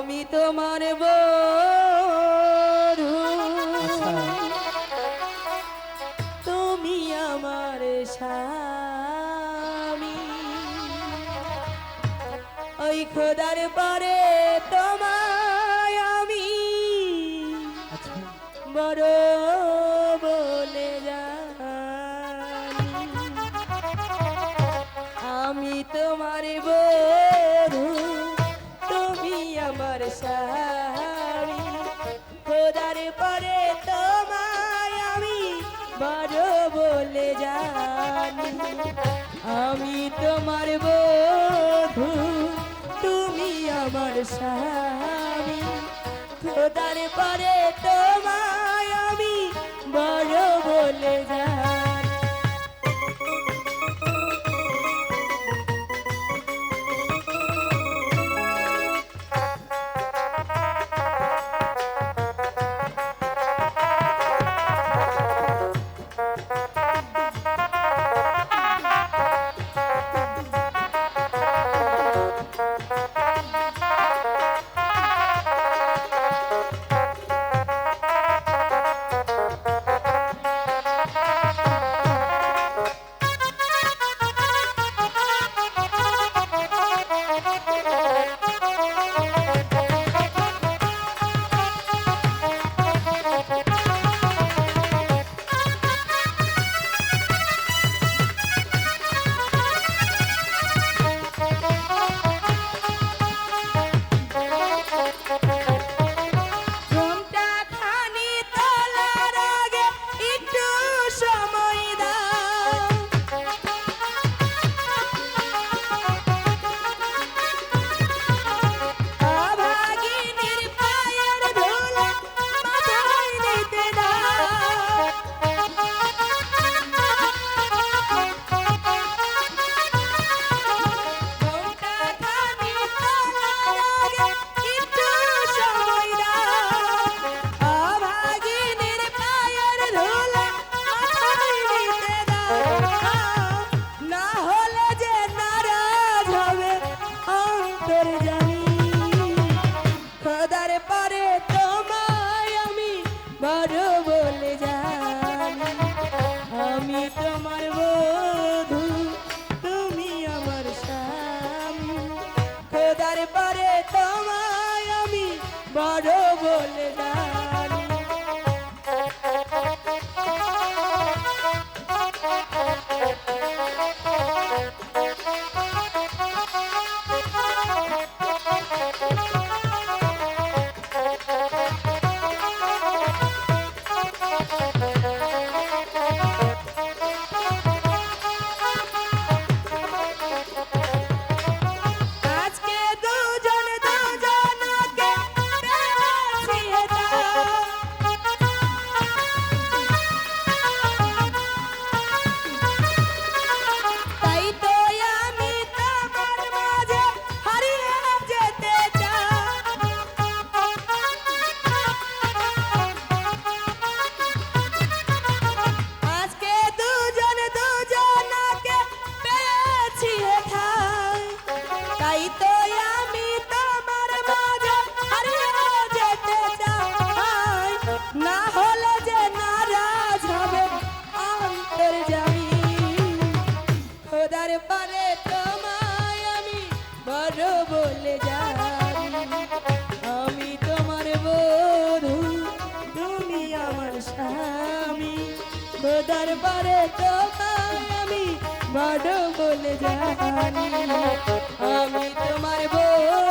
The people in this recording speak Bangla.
আমি তোমার বধূ, তুমি আমার স্বামী। ওই খোদার পরে তোমায় আমি বড় বলে জানি। আমি তোমার বধূ, তুমি আমার স্বামী। খোদার পরে তোমায় আমি বড় বলে জানি। আমি তোমার বধূ, তুমি আমার স্বামী। খোদার পরে তোমায় আমি বড় বলে জানি। আমি তোমার বধূ, তুমি আমার স্বামী। খোদার পরে তোমায় আমি বড় বলে জানি। পরে তোমায় আমি বড় বলে জানি। আমি তোমার বধূ, তুমি আমার স্বামী। খোদার পরে তোমায় আমি বড় বলে জানি। আমি তোমার বধূ।